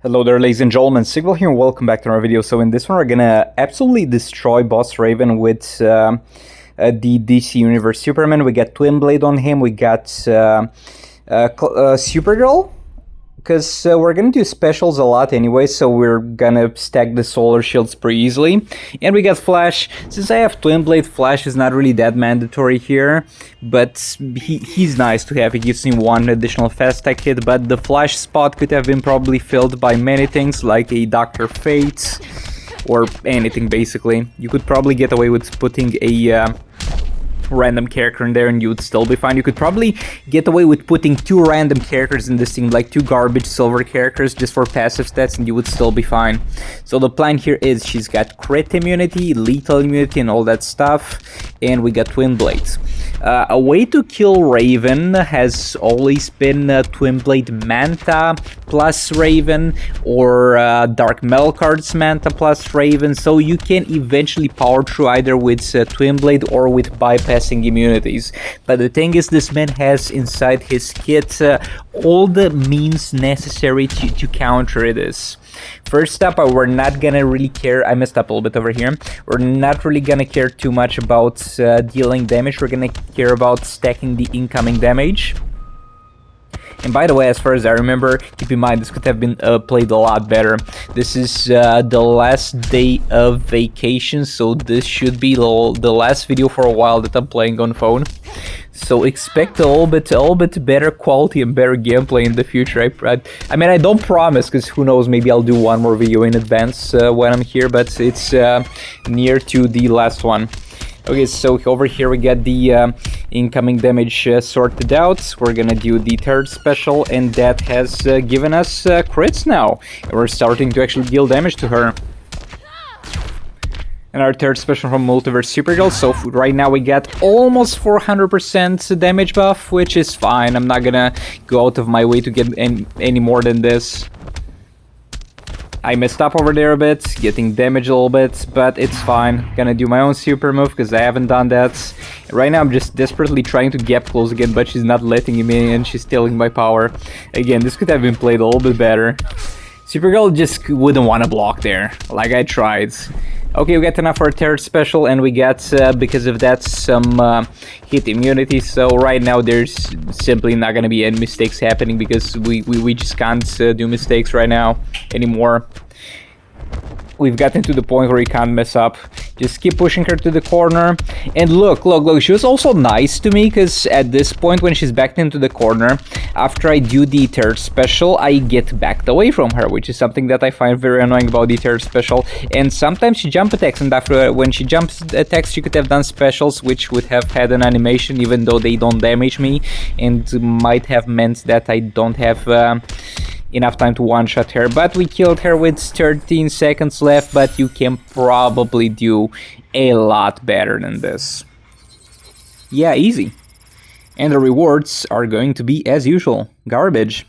Hello there, ladies and gentlemen, Sigval here and welcome back to our video. So in this one we're gonna absolutely destroy Boss Raven with the DC Universe Superman. We got Twin Blade on him, we got Supergirl, because we're gonna do specials a lot anyway, so we're gonna stack the solar shields pretty easily. And we got Flash. Since I have Twin Blade, Flash is not really that mandatory here, but he's nice to have. He gives me one additional fast tech hit, but the Flash spot could have been probably filled by many things, like a Dr. Fate, or anything basically. You could probably get away with putting a random character in there and you would still be fine. You could probably get away with putting two random characters in this team, like two garbage silver characters just for passive stats, and you would still be fine. So the plan here is she's got crit immunity, lethal immunity, and all that stuff, and we got Twin Blades. A way to kill Raven has always been Twin Blade Manta plus Raven, or Dark Metal cards Manta plus Raven, so you can eventually power through either with Twin Blade or with bypassing immunities. But the thing is, this man has inside his kit all the means necessary to counter this. First up, we're not gonna really care. I messed up a little bit over here. We're not really gonna care too much about dealing damage. We're gonna care about stacking the incoming damage. And by the way, as far as I remember, keep in mind this could have been played a lot better. This is the last day of vacation, so this should be the last video for a while that I'm playing on phone. So expect a little bit better quality and better gameplay in the future. I mean, I don't promise, because who knows, maybe I'll do one more video in advance when I'm here, but it's near to the last one. Okay, so over here we get the incoming damage sorted out. We're gonna do the third special, and that has given us crits now. And we're starting to actually deal damage to her. And our third special from Multiverse Supergirl. So right now we got almost 400% damage buff, which is fine. I'm not gonna go out of my way to get any more than this. I messed up over there a bit, getting damaged a little bit, but it's fine. Gonna do my own super move, because I haven't done that. Right now I'm just desperately trying to gap close again, but she's not letting me in, she's stealing my power. Again, this could have been played a little bit better. Supergirl just wouldn't want to block there, like I tried. Okay, we got enough for a third special, and we got, because of that, some hit immunity. So right now there's simply not gonna be any mistakes happening, because we just can't do mistakes right now anymore. We've gotten to the point where we can't mess up. Just keep pushing her to the corner. And look, she was also nice to me, because at this point when she's backed into the corner, after I do the third special, I get backed away from her, which is something that I find very annoying about the third special. And sometimes she jump attacks, and after when she jumps attacks, she could have done specials, which would have had an animation, even though they don't damage me, and might have meant that I don't have enough time to one-shot her. But we killed her with 13 seconds left, but you can probably do a lot better than this. Yeah, easy. And the rewards are going to be, as usual, garbage.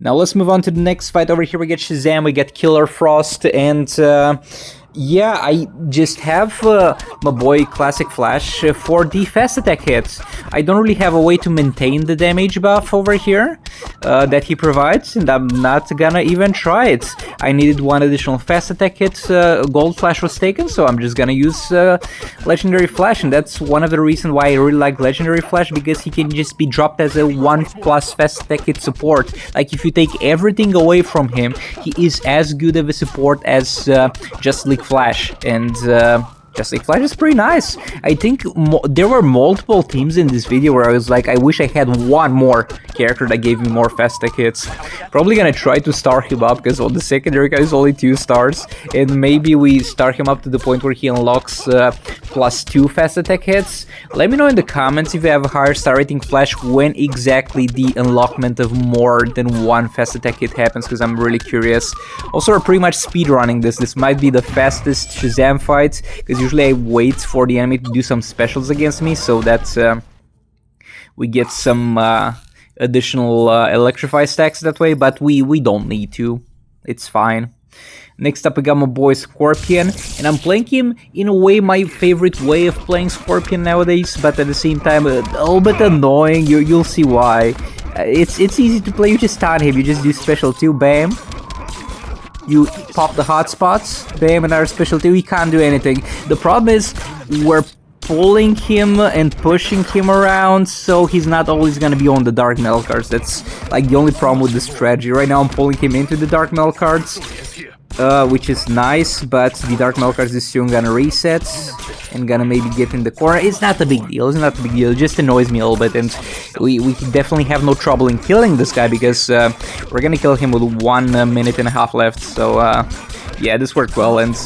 Now let's move on to the next fight. Over here we get Shazam, we get Killer Frost, and yeah, I just have my boy Classic Flash for the fast attack hits. I don't really have a way to maintain the damage buff over here that he provides, and I'm not gonna even try it. I needed one additional fast attack hit, Gold Flash was taken, so I'm just gonna use Legendary Flash, and that's one of the reasons why I really like Legendary Flash, because he can just be dropped as a 1+ fast attack hit support. Like, if you take everything away from him, he is as good of a support as Just League Flash, and Just League Flash is pretty nice. I think there were multiple teams in this video where I was like, I wish I had one more character that gave me more fast attack hits. Probably gonna try to star him up, because on the secondary guy is only 2 stars, and maybe we star him up to the point where he unlocks +2 fast attack hits. Let me know in the comments if you have a higher star rating Flash, when exactly the unlockment of more than 1 fast attack hit happens, because I'm really curious. Also, we're pretty much speedrunning this. This might be the fastest Shazam fight, because usually I wait for the enemy to do some specials against me, so that we get some additional electrify stacks that way, but we don't need to. It's fine. Next up, I got my boy Scorpion, and I'm playing him in a way my favorite way of playing Scorpion nowadays, but at the same time a little bit annoying. You'll see why. It's easy to play. You just stun him, you just do special 2, bam. You pop the hotspots, bam, another special 2, we can't do anything. The problem is, we're pulling him and pushing him around, so he's not always gonna be on the dark metal cards. That's like the only problem with this strategy. Right now I'm pulling him into the dark metal cards, which is nice, but the dark metal cards is soon gonna reset and gonna maybe get in the corner. It's not a big deal, it's not a big deal, it just annoys me a little bit, and we definitely have no trouble in killing this guy, because we're gonna kill him with 1 minute and a half left, so yeah, this worked well. And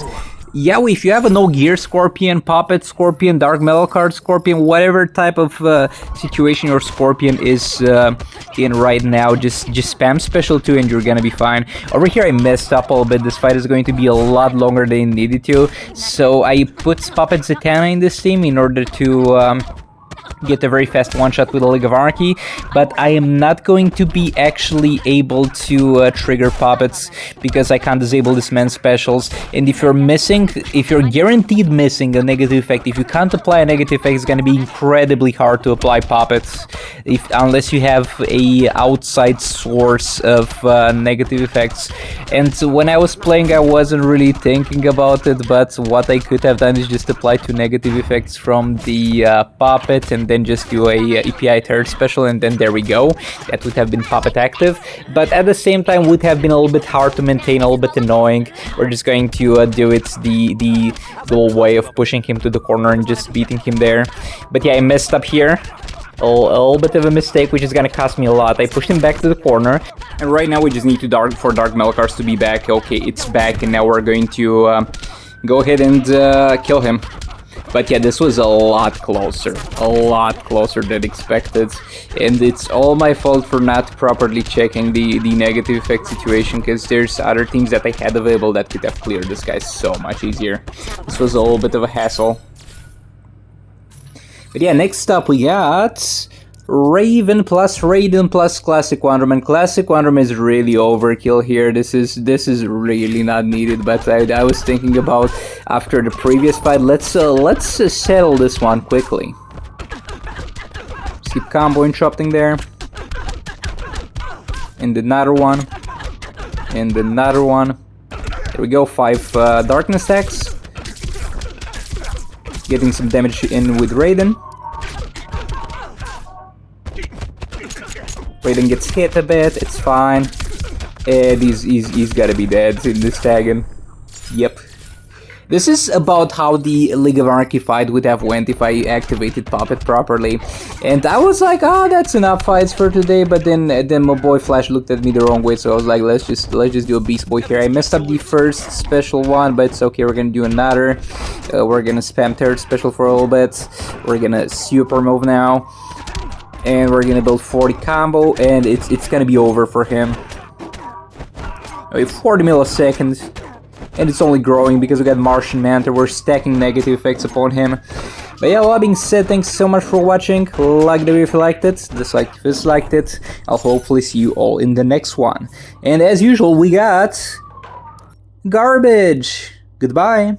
yeah, if you have a no gear Scorpion, Puppet Scorpion, Dark Metal card Scorpion, whatever type of situation your Scorpion is in right now, just spam special 2 and you're gonna be fine. Over here I messed up a little bit. This fight is going to be a lot longer than it needed to, so I put Puppet Zatanna in this team in order to get a very fast one-shot with the League of Anarchy, but I am not going to be actually able to trigger Puppets because I can't disable this man's specials. And if you're guaranteed missing a negative effect, if you can't apply a negative effect, it's going to be incredibly hard to apply Puppets, unless you have a outside source of negative effects. And when I was playing, I wasn't really thinking about it, but what I could have done is just apply 2 negative effects from the Puppet, and then just do a EPI third special, and then there we go. That would have been Puppet active, but at the same time would have been a little bit hard to maintain, a little bit annoying. We're just going to do it the old way of pushing him to the corner and just beating him there. But yeah, I messed up here. A little bit of a mistake, which is gonna cost me a lot. I pushed him back to the corner, and right now we just need to Dark Melkars to be back. Okay, it's back, and now we're going to go ahead and kill him. But yeah, this was a lot closer than expected, and it's all my fault for not properly checking the negative effect situation, because there's other teams that I had available that could have cleared this guy so much easier. This was a little bit of a hassle. But yeah, next up we got Raven plus Raiden plus Classic Wonderman. And Classic Wonderman is really overkill here. This is really not needed, but I was thinking about after the previous fight, let's settle this one quickly. Just keep combo interrupting there. And another one. And another one. There we go, 5 darkness stacks. Getting some damage in with Raiden. Raiden gets hit a bit, it's fine. And he's gotta be dead in this tagging. Yep. This is about how the League of Anarchy fight would have went if I activated Puppet properly. And I was like, oh, that's enough fights for today, but then my boy Flash looked at me the wrong way, so I was like, let's just do a Beast Boy here. I messed up the first special one, but it's okay, we're gonna do another. We're gonna spam third special for a little bit. We're gonna super move now. And we're gonna build 40 combo, and it's gonna be over for him. Okay, 40 milliseconds, and it's only growing because we got Martian Manta. We're stacking negative effects upon him. But yeah, all that being said, thanks so much for watching. Like the video if you liked it, dislike if you disliked it. I'll hopefully see you all in the next one. And as usual, we got garbage. Goodbye.